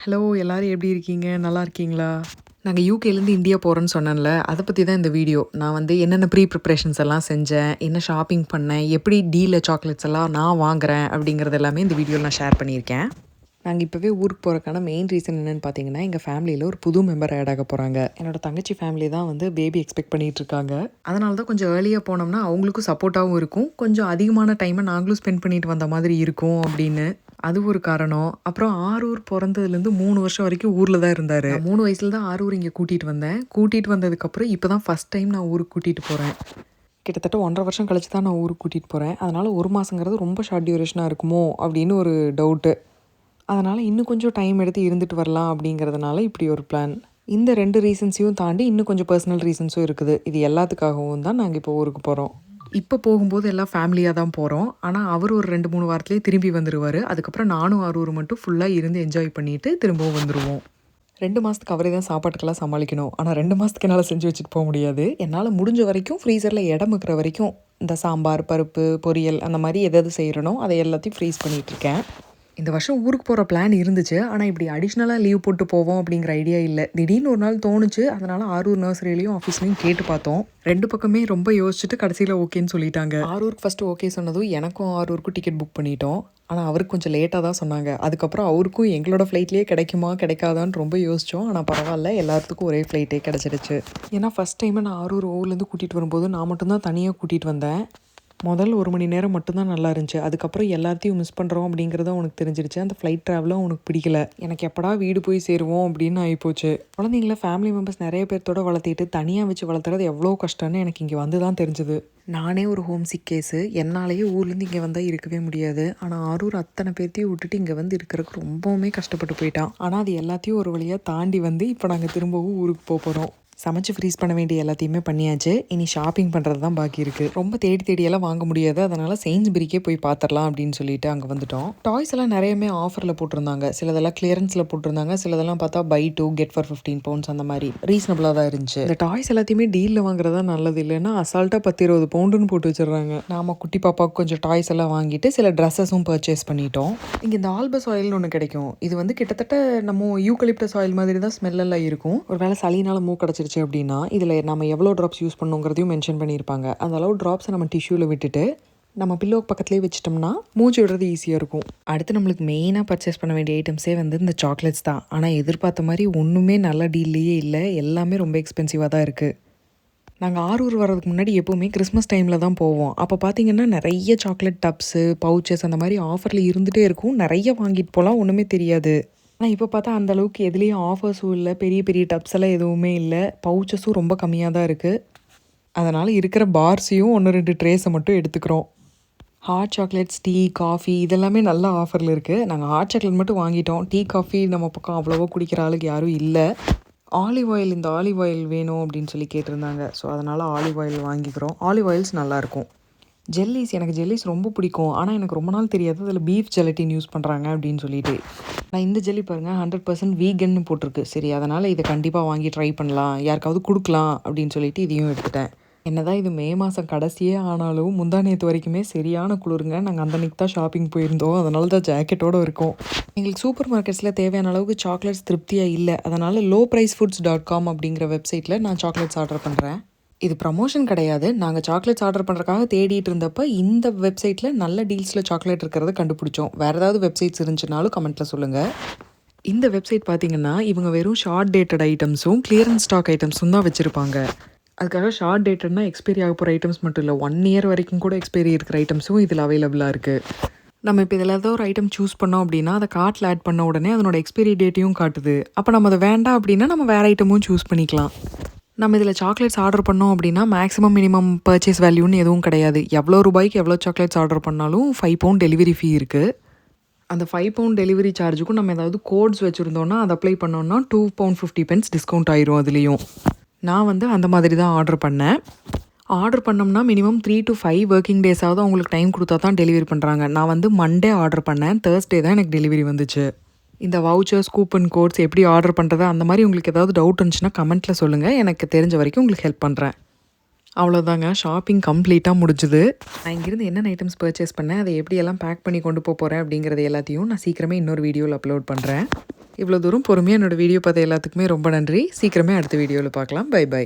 Hello எல்லாரும் எப்படி இருக்கீங்க? நல்லா இருக்கீங்களா? நாங்க யூகேலேருந்து இந்தியா போறோன்னு சொன்னேன்ல, அத பத்தி தான் இந்த வீடியோ. நான் வந்து என்னென்ன ப்ரிப்பரேஷன்ஸ் எல்லாம் செஞ்சேன், என்ன ஷாப்பிங் பண்ணேன், எப்படி டீல்ல சாக்லேட்ஸ் எல்லாம் நான் வாங்குறேன் அப்படிங்கிறது எல்லாமே இந்த வீடியோல நான் ஷேர் பண்ணியிருக்கேன். நாங்க இப்பவே ஊருக்கு போறதுக்கான மெயின் ரீசன் என்னன்னு பார்த்தீங்கன்னா, எங்க ஃபேமிலியில ஒரு புது மெம்பர் ஆட் ஆக போறாங்க. என்னோட தங்கச்சி ஃபேமிலி தான் வந்து பேபி எக்ஸ்பெக்ட் பண்ணிட்டு இருக்காங்க. அதனால தான் கொஞ்சம் ஏர்லியா போனோம்னா அவங்களுக்கும் சப்போர்ட்டாவும் இருக்கும். கொஞ்சம் அதிகமான டைம நாங்களும் ஸ்பெண்ட் பண்ணிட்டு வந்த மாதிரி இருக்கும் அப்படின்னு. அது ஒரு காரணம். அப்புறம் ஆரூர் பொறந்ததுலேருந்து 3 வருஷம் வரைக்கும் ஊர்ல தான் இருந்தாரு. நான் 3 வயசுல தான் ஆரூர் இங்க கூட்டிட்டு வந்தேன். கூட்டிட்டு வந்ததுக்கப்புறம் இப்ப தான் ஃபர்ஸ்ட் டைம் நான் ஊருக்கு கூட்டிட்டு போறேன். கிட்டத்தட்ட 1 1/2 வருஷம் கழிச்சு தான் நான் ஊருக்கு கூட்டிட்டு போறேன். அதனால 1 மாசங்கிறது ரொம்ப ஷார்ட் டியூரேஷனா இருக்குமோ அப்படின்னு ஒரு டவுட்டு. அதனால இன்னும் கொஞ்சம் டைம் எடுத்து இருந்துட்டு வரலாம் அப்படிங்கிறதுனால இப்படி ஒரு பிளான். இந்த 2 ரீசன்ஸையும் தாண்டி இன்னும் கொஞ்சம் பர்சனல் ரீசன்ஸும் இருக்குது. இது எல்லாத்துக்காகவும் தான் நாங்க இப்போ ஊருக்கு போறோம். இப்போ போகும்போது எல்லாம் ஃபேமிலியா தான் போறோம். ஆனா அவரு ஒரு 2, 3 வாரத்திலேயே திரும்பி வந்துருவாரு. அதுக்கப்புறம் நானும் அரூரும் மட்டும் ஃபுல்லா இருந்து என்ஜாய் பண்ணிட்டு திரும்பவும் வந்துருவோம். 2 மாசத்துக்கு அவரே தான் சாப்பாட்டுக்கெல்லாம் சமாளிக்கணும். ஆனா 2 மாசத்துக்கு என்னால செஞ்சு வச்சுட்டு போ முடியாது. என்னால முடிஞ்ச வரைக்கும் ஃப்ரீசர்ல இடம் இருக்கிற வரைக்கும் இந்த சாம்பார், பருப்பு, பொரியல் அந்த மாரி எது செய்றனோ அத எல்லாத்தையும் ஃப்ரீஸ் பண்ணிட்டு இருக்கேன். இந்த வருஷம் ஊருக்கு போற பிளான் இருந்துச்சு. ஆனா இப்படி அடிஷனலா லீவ் போட்டு போவோம் அப்படிங்கிற ஐடியா இல்ல. திடீர்னு ஒரு நாள் தோணுச்சு. அதனால ஆரூர் நர்சரிலயும், ஆஃபீஸ்லயும் கேட்டு பார்த்தோம். 2 பக்கமே ரொம்ப யோசிச்சுட்டு கடைசியில ஓகேன்னு சொல்லிட்டாங்க. ஆரூருக்கு ஃபர்ஸ்ட் ஓகே சொன்னதும் எனக்கும் ஆரூருக்கும் டிக்கெட் புக் பண்ணிட்டோம். ஆனா அவருக்கு கொஞ்சம் லேட்டா தான் சொன்னாங்க. அதுக்கப்புறம் அவருக்கும் எங்களோட ஃப்ளைட்லயே கிடைக்குமா, கிடைக்காதான்னு ரொம்ப யோசிச்சோம். ஆனா பரவால்ல எல்லாத்துக்கும் ஒரே ஃப்ளைட்டே கிடைச்சிடுச்சு. ஏன்னா ஃபர்ஸ்ட் டைம் நான் ஆரூர் ஊர்லேருந்து கூட்டிட்டு வரும்போது நான் மட்டும் தான் தனியா கூட்டிட்டு வந்தேன். முதல் 1 மணி நேரம் மட்டும் தான் நல்லா இருந்துச்சு. அதுக்கப்புறம் எல்லாத்தையும் மிஸ் பண்ணுறோம் அப்படிங்கிறது அவனுக்கு தெரிஞ்சிருச்சு. அந்த ஃப்ளைட் ட்ராவலும் அவனுக்கு பிடிக்கல. எனக்கு எப்படா வீடு போய் சேருவோம் அப்படின்னு ஆகிப்போச்சு. குழந்தைங்கள ஃபேமிலி மெம்பர்ஸ் நிறைய பேர்த்தோட வளர்த்திட்டு தனியாக வச்சு வளர்த்துறது எவ்வளோ கஷ்டம்னு எனக்கு இங்கே வந்து தான் தெரிஞ்சுது. நானே ஒரு ஹோம் சிக் கேஸு. என்னாலேயே ஊர்லேருந்து இங்கே வந்தால் இருக்கவே முடியாது. ஆனால் ஆரூர் அத்தனை பேர்த்தையும் விட்டுட்டு இங்கே வந்து இருக்கிறதுக்கு ரொம்பவுமே கஷ்டப்பட்டு போயிட்டான். ஆனால் அது எல்லாத்தையும் ஒரு வழியாக தாண்டி வந்து இப்போ நாங்கள் திரும்பவும் ஊருக்கு போகிறோம். சமைச்சு ஃப்ரீஸ் பண்ண வேண்டிய எல்லாத்தையுமே பண்ணியாச்சு. இனி ஷாப்பிங் பண்ணுறது தான் பாக்கி இருக்குது. ரொம்ப தேடி தேடியெல்லாம் வாங்க முடியாது. அதனால் செயின்ஸ்பரிக்கே போய் பார்த்துடலாம் அப்படின்னு சொல்லிட்டு அங்கே வந்துட்டோம். டாய்ஸ் எல்லாம் நிறையமே ஆஃபரில் போட்டிருந்தாங்க. சிலதெல்லாம் கிளியரன்ஸில் போட்டிருந்தாங்க. சிலதெல்லாம் பார்த்தா பை 2 கெட் ஃபார் 15 பவுண்ட்ஸ் அந்த மாதிரி ரீசனபிளாக தான் இருந்துச்சு. இந்த டாய்ஸ் எல்லாத்தையுமே டீலில் வாங்குறதா நல்லது. இல்லைன்னா அசால்ட்டாக 10-20 பவுண்டுன்னு போட்டு வச்சிடுறாங்க. நாம குட்டி பாப்பாவுக்கு கொஞ்சம் டாய்ஸ் எல்லாம் வாங்கிட்டு சில ட்ரெஸ்ஸஸும் பர்ச்சேஸ் பண்ணிட்டோம். இங்கே இந்த ஆல்பஸ் ஆயில்னு ஒன்று கிடைக்கும். இது வந்து கிட்டத்தட்ட நம்ம யூக்கலிப்டஸ் ஆயில் மாதிரி தான் ஸ்மெல்லாம் இருக்கும். ஒரு வேளை சளினால மூக்கடைச்சிருச்சு அப்படின்னா இதில் நம்ம எவ்வளோ ட்ராப்ஸ் யூஸ் பண்ணுங்கிறதையும் மென்ஷன் பண்ணியிருப்பாங்க. அந்த அளவு ட்ராப்ஸை நம்ம டிஷ்யூவில் விட்டுட்டு நம்ம பில்லோக்கு பக்கத்துலேயே வச்சிட்டோம்னா மூச்சு விடுறது ஈஸியாக இருக்கும். அடுத்து நம்மளுக்கு மெயினாக பர்ச்சேஸ் பண்ண வேண்டிய ஐட்டம்ஸே வந்து இந்த சாக்லேட்ஸ் தான். ஆனால் எதிர்பார்த்த மாதிரி ஒன்றுமே நல்ல டீல்லையே இல்லை. எல்லாமே ரொம்ப எக்ஸ்பென்சிவாக தான் இருக்குது. நாங்கள் ஆரூர் வர்றதுக்கு முன்னாடி எப்போவுமே கிறிஸ்மஸ் டைமில் தான் போவோம். அப்போ பார்த்தீங்கன்னா நிறைய சாக்லேட் டப்ஸு, பவுச்சஸ் அந்த மாதிரி ஆஃபரில் இருந்துகிட்டே இருக்கும். நிறைய வாங்கிட்டு போகலாம், ஒன்றுமே தெரியாது. ஆனால் இப்போ பார்த்தா அந்த அளவுக்கு எதுலேயும் ஆஃபர்ஸும் இல்லை. பெரிய பெரிய டப்ஸ் எல்லாம் எதுவுமே இல்லை. பவுச்சஸும் ரொம்ப கம்மியாக தான் இருக்குது. அதனால் இருக்கிற பார்ஸையும் 1, 2 ட்ரேஸை மட்டும் எடுத்துக்கிறோம். ஹாட் சாக்லேட்ஸ், டீ, காஃபி இதெல்லாமே நல்ல ஆஃபரில் இருக்குது. நாங்கள் ஹாட் சாக்லேட் மட்டும் வாங்கிட்டோம். டீ, காஃபி நம்ம பக்கம் அவ்வளோவா குடிக்கிற ஆளுக்கு யாரும் இல்லை. ஆலிவ் ஆயில், இந்த ஆலிவ் ஆயில் வேணும் அப்படின்னு சொல்லி கேட்டிருந்தாங்க. ஸோ அதனால் ஆலிவ் ஆயில் வாங்கிக்கிறோம். ஆலிவ் ஆயில்ஸ் நல்லாயிருக்கும். ஜெல்லிஸ், எனக்கு ஜெல்லிஸ் ரொம்ப பிடிக்கும். ஆனால் எனக்கு ரொம்ப நாள் தெரியாது அதில் பீஃப் ஜெலட்டின் யூஸ் பண்ணுறாங்க அப்படின்னு சொல்லிட்டு. நான் இந்த ஜெல்லி பாருங்கள் 100% வீகன்னு போட்டிருக்கு. சரி, அதனால் இதை கண்டிப்பாக வாங்கி ட்ரை பண்ணலாம், யாருக்காவது கொடுக்கலாம் அப்படின்னு சொல்லிட்டு இதையும் எடுத்துட்டேன். என்னதான் இது மே மாதம் கடைசியே ஆனாலும் முந்தா நேற்று வரைக்குமே சரியான குளிருங்க. நாங்கள் அந்த அன்றைக்கி தான் ஷாப்பிங் போயிருந்தோம். அதனால தான் ஜாக்கெட்டோடு இருக்கோம். எங்களுக்கு சூப்பர் மார்க்கெட்ஸில் தேவையான அளவுக்கு சாக்லேட்ஸ் திருப்தியாக இல்லை. அதனால் lowpricefoods.com அப்படிங்கிற வெப்சைட்டில் நான் சாக்லேட்ஸ் ஆர்டர் பண்ணுறேன். இது ப்ரமோஷன் கிடையாது. நாங்கள் சாக்லேட்ஸ் ஆர்டர் பண்ணுறதுக்காக தேடிட்டு இருந்தப்போ இந்த வெப்சைட்டில் நல்ல டீல்ஸில் சாக்லேட் இருக்கிறத கண்டுபிடிச்சோம். வேறு ஏதாவது வெப்சைட்ஸ் இருந்துச்சுனாலும் கமெண்ட்டில் சொல்லுங்கள். இந்த வெப்சைட் பார்த்திங்கன்னா இவங்க வெறும் ஷார்ட் டேட்டட் ஐட்டம்ஸும் கிளியரன்ஸ் ஸ்டாக் ஐட்டம்ஸும் தான் வச்சுருப்பாங்க. அதுக்காக ஷார்ட் டேட்டட்னா எக்ஸ்பைரி ஆக போகிற ஐட்டம்ஸ் மட்டும் இல்லை, 1 இயர் வரைக்கும் கூட எக்ஸ்பைரி இருக்கிற ஐட்டம்ஸும் இதில் அவைலபிளாக இருக்குது. நம்ம இப்போ இதில் ஏதோ ஒரு ஐட்டம் சூஸ் பண்ணோம் அப்படின்னா அதை கார்ட்டில் ஆட் பண்ண உடனே அதனோட எக்ஸ்பைரி டேட்டையும் காட்டுது. அப்போ நம்ம அதை வேண்டாம் அப்படின்னா நம்ம வேறு ஐட்டமும் சூஸ் பண்ணிக்கலாம். நம்ம இதில் சாக்லேட்ஸ் ஆர்டர் பண்ணோம் அப்படின்னா மேக்ஸிமம் மினிமம் பர்ச்சேஸ் வேல்யூன்னு எதுவும் கிடையாது. எவ்வளோ ரூபாய்க்கு எவ்வளோ சாக்லேட்ஸ் ஆர்டர் பண்ணாலும் 5 பவுண்ட் டெலிவரி ஃபீ இருக்குது. அந்த 5 பவுண்ட் டெலிவரி சார்ஜுக்கும் நம்ம ஏதாவது கோட்ஸ் வச்சுருந்தோன்னா அதை அப்ளை பண்ணோன்னா 2 pound 50 pence டிஸ்கவுண்ட் ஆயிரும். அதுலேயும் நான் வந்து அந்த மாதிரி தான் ஆர்டர் பண்ணேன். ஆர்டர் பண்ணோம்னா மினிமம் 3 to 5 ஒர்க்கிங் டேஸாவது அவங்களுக்கு டைம் கொடுத்தா தான் டெலிவரி பண்ணுறாங்க. நான் வந்து மண்டே ஆர்டர் பண்ணேன். தேர்ஸ்டே தான் எனக்கு டெலிவரி வந்துச்சு. இந்த வவுச்சர்ஸ், கூப்பன் கோட்ஸ் எப்படி ஆர்டர் பண்ணுறது அந்த மாதிரி உங்களுக்கு ஏதாவது டவுட் இருந்துச்சுன்னா கமெண்ட்டில் சொல்லுங்கள். எனக்கு தெரிஞ்ச வரைக்கும் உங்களுக்கு ஹெல்ப் பண்ணுறேன். அவ்வளோதாங்க. ஷாப்பிங் கம்ப்ளீட்டா முடிஞ்சுது. நான் இங்கேருந்து என்னென்ன ஐட்டம்ஸ் பர்ச்சேஸ் பண்ணேன், அதை எப்படியெல்லாம் பேக் பண்ணி கொண்டு போறேன் அப்படிங்கிறது எல்லாத்தையும் நான் சீக்கிரமே இன்னொரு வீடியோவில் அப்லோட் பண்ணுறேன். இவ்வளோ தூரம் பொறுமையா என்னோட வீடியோ பார்த்த எல்லாத்துக்குமே ரொம்ப நன்றி. சீக்கிரமே அடுத்த வீடியோவில் பார்க்கலாம். Bye by.